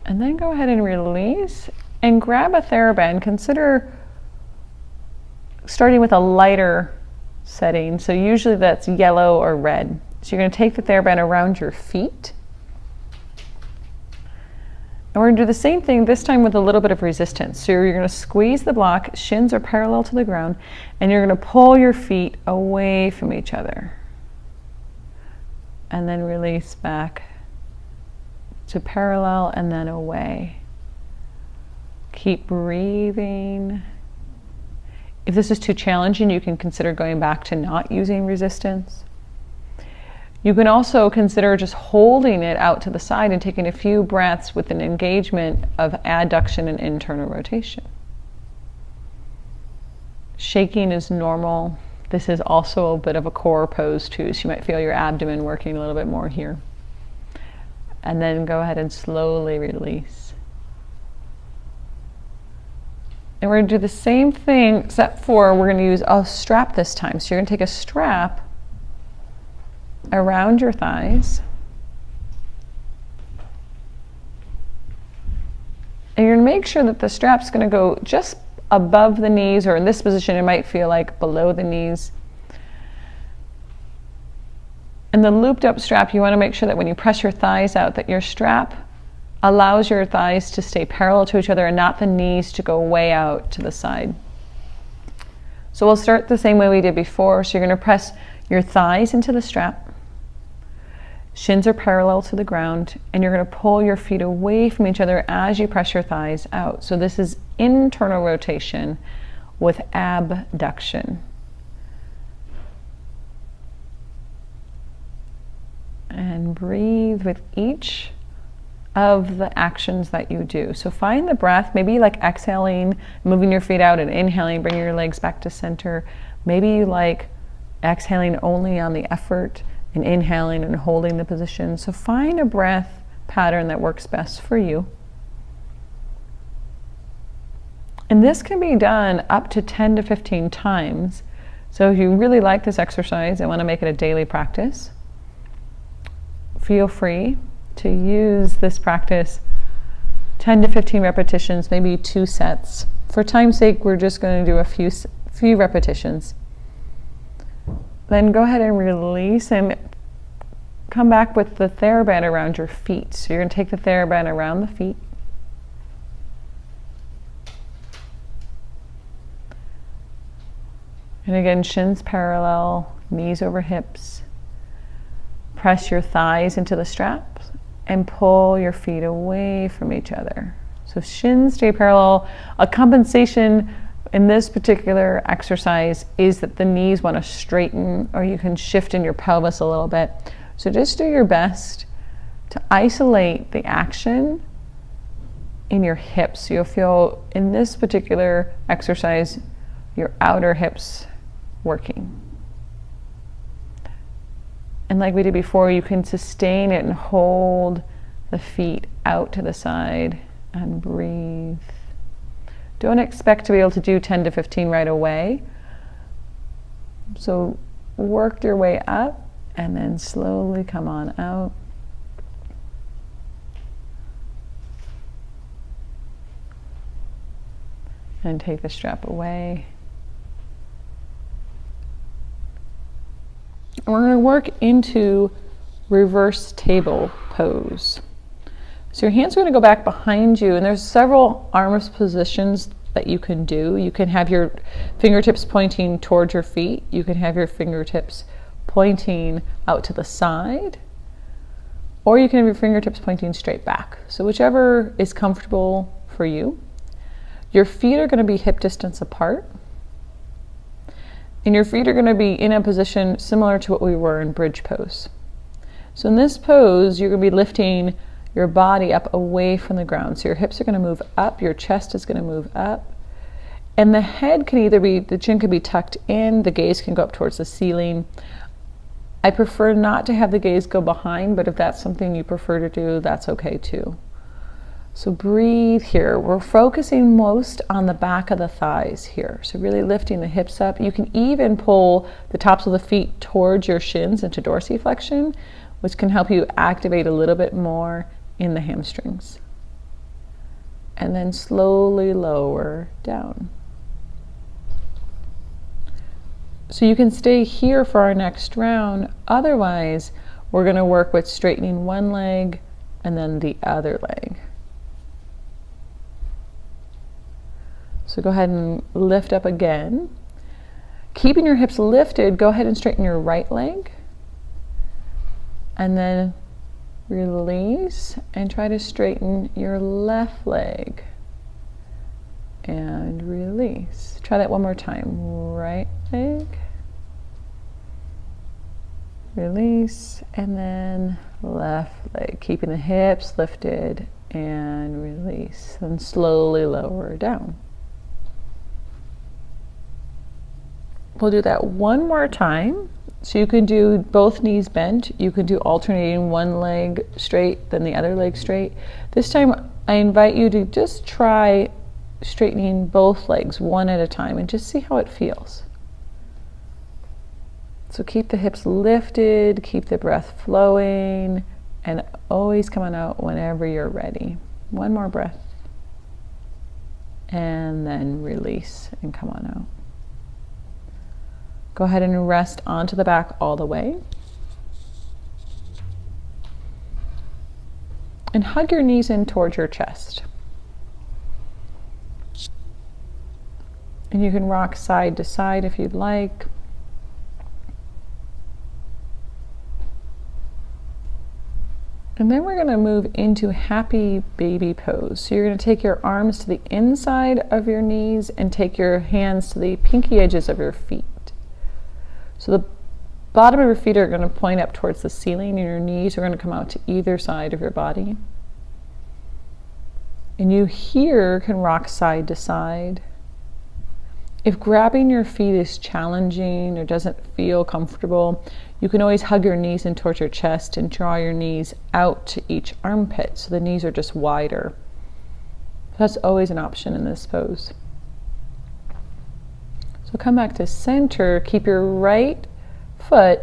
And then go ahead and release and grab a TheraBand. Consider starting with a lighter setting. So usually that's yellow or red. So you're going to take the TheraBand around your feet. And we're going to do the same thing this time with a little bit of resistance. So you're going to squeeze the block, shins are parallel to the ground, and you're going to pull your feet away from each other. And then release back to parallel and then away. Keep breathing. If this is too challenging, you can consider going back to not using resistance. You can also consider just holding it out to the side and taking a few breaths with an engagement of adduction and internal rotation. Shaking is normal. This is also a bit of a core pose too, so you might feel your abdomen working a little bit more here. And then go ahead and slowly release. And we're going to do the same thing, except for we're going to use a strap this time. So you're going to take a strap around your thighs. And you're going to make sure that the strap's going to go just above the knees, or in this position it might feel like below the knees. And the looped up strap, you want to make sure that when you press your thighs out, that your strap allows your thighs to stay parallel to each other and not the knees to go way out to the side. So we'll start the same way we did before. So you're going to press your thighs into the strap. Shins are parallel to the ground, and you're going to pull your feet away from each other as you press your thighs out. So this is internal rotation with abduction. And breathe with each of the actions that you do. So find the breath, maybe like exhaling, moving your feet out, and inhaling, bringing your legs back to center. Maybe you like exhaling only on the effort and inhaling and holding the position. So find a breath pattern that works best for you. And this can be done up to 10 to 15 times. So if you really like this exercise and want to make it a daily practice, feel free to use this practice 10 to 15 repetitions, maybe 2 sets. For time's sake, we're just going to do a few repetitions. Then go ahead and release and come back with the TheraBand around your feet. So you're going to take the TheraBand around the feet. And again, shins parallel, knees over hips. Press your thighs into the straps and pull your feet away from each other. So shins stay parallel. A compensation in this particular exercise is that the knees want to straighten, or you can shift in your pelvis a little bit. So just do your best to isolate the action in your hips. So you'll feel in this particular exercise your outer hips working. And like we did before, you can sustain it and hold the feet out to the side and breathe. Don't expect to be able to do 10 to 15 right away. So work your way up and then slowly come on out. And take the strap away. And we're going to work into reverse table pose. So your hands are going to go back behind you, and there's several arms positions that you can do. You can have your fingertips pointing towards your feet. You can have your fingertips pointing out to the side, or you can have your fingertips pointing straight back. So whichever is comfortable for you. Your feet are going to be hip distance apart. And your feet are going to be in a position similar to what we were in bridge pose. So in this pose, you're going to be lifting your body up away from the ground. So your hips are going to move up, your chest is going to move up. And the head can either be, the chin can be tucked in, the gaze can go up towards the ceiling. I prefer not to have the gaze go behind, but if that's something you prefer to do, that's okay too. So breathe here. We're focusing most on the back of the thighs here. So really lifting the hips up. You can even pull the tops of the feet towards your shins into dorsiflexion, which can help you activate a little bit more in the hamstrings. And then slowly lower down. So you can stay here for our next round. Otherwise, we're going to work with straightening one leg and then the other leg. So go ahead and lift up again. Keeping your hips lifted, go ahead and straighten your right leg. And then release and try to straighten your left leg. And release. Try that one more time. Right leg, release, and then left leg, keeping the hips lifted and release, and slowly lower down. We'll do that one more time. So you can do both knees bent. You can do alternating one leg straight, then the other leg straight. This time I invite you to just try straightening both legs one at a time and just see how it feels. So keep the hips lifted, keep the breath flowing, and always come on out whenever you're ready. One more breath. And then release and come on out. Go ahead and rest onto the back all the way. And hug your knees in towards your chest. And you can rock side to side if you'd like. And then we're going to move into happy baby pose. So you're going to take your arms to the inside of your knees and take your hands to the pinky edges of your feet. So the bottom of your feet are going to point up towards the ceiling, and your knees are going to come out to either side of your body. And you here can rock side to side. If grabbing your feet is challenging or doesn't feel comfortable, you can always hug your knees in towards your chest and draw your knees out to each armpit so the knees are just wider. That's always an option in this pose. So come back to center, keep your right foot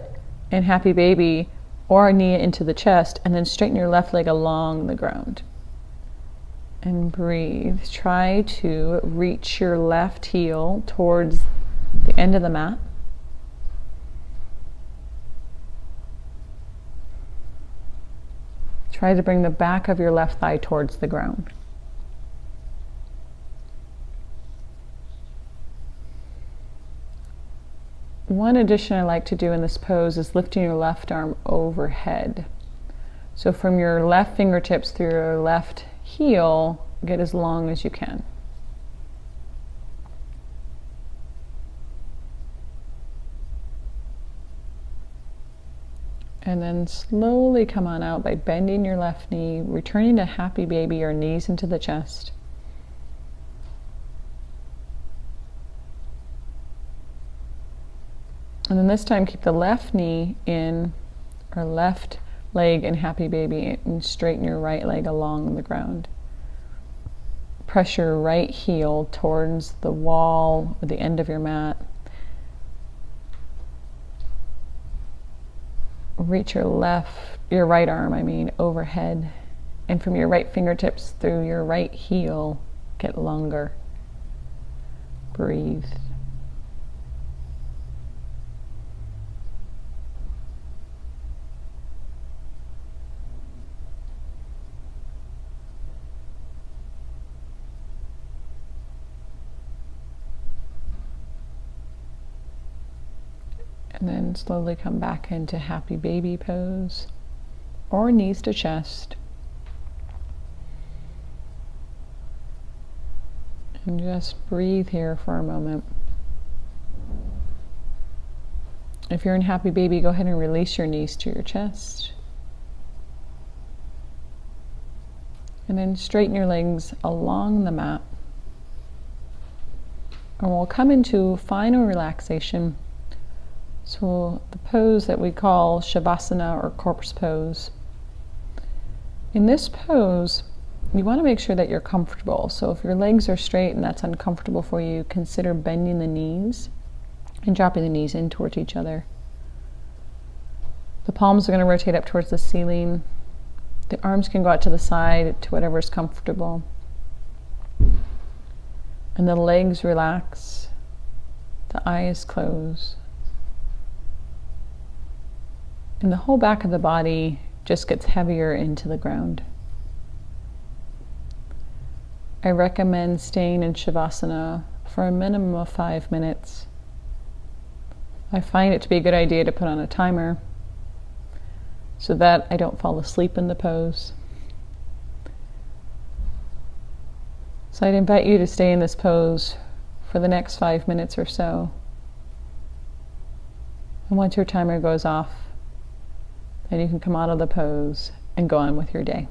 in happy baby or knee into the chest, and then straighten your left leg along the ground. And breathe. Try to reach your left heel towards the end of the mat. Try to bring the back of your left thigh towards the ground. One addition I like to do in this pose is lifting your left arm overhead. So from your left fingertips through your left heel, get as long as you can. And then slowly come on out by bending your left knee, returning to happy baby, your knees into the chest. And then this time keep the left knee in, or left leg in happy baby, and straighten your right leg along the ground. Press your right heel towards the wall or the end of your mat. Reach your right arm, overhead. And from your right fingertips through your right heel, get longer. Breathe. And then slowly come back into happy baby pose or knees to chest. And just breathe here for a moment. If you're in happy baby, go ahead and release your knees to your chest. And then straighten your legs along the mat. And we'll come into final relaxation. So the pose that we call Shavasana or corpse pose. In this pose, you want to make sure that you're comfortable. So if your legs are straight and that's uncomfortable for you, consider bending the knees and dropping the knees in towards each other. The palms are going to rotate up towards the ceiling. The arms can go out to the side to whatever is comfortable. And the legs relax. The eyes close. And the whole back of the body just gets heavier into the ground. I recommend staying in Shavasana for a minimum of 5 minutes. I find it to be a good idea to put on a timer so that I don't fall asleep in the pose. So I'd invite you to stay in this pose for the next 5 minutes or so. And once your timer goes off, then you can come out of the pose and go on with your day.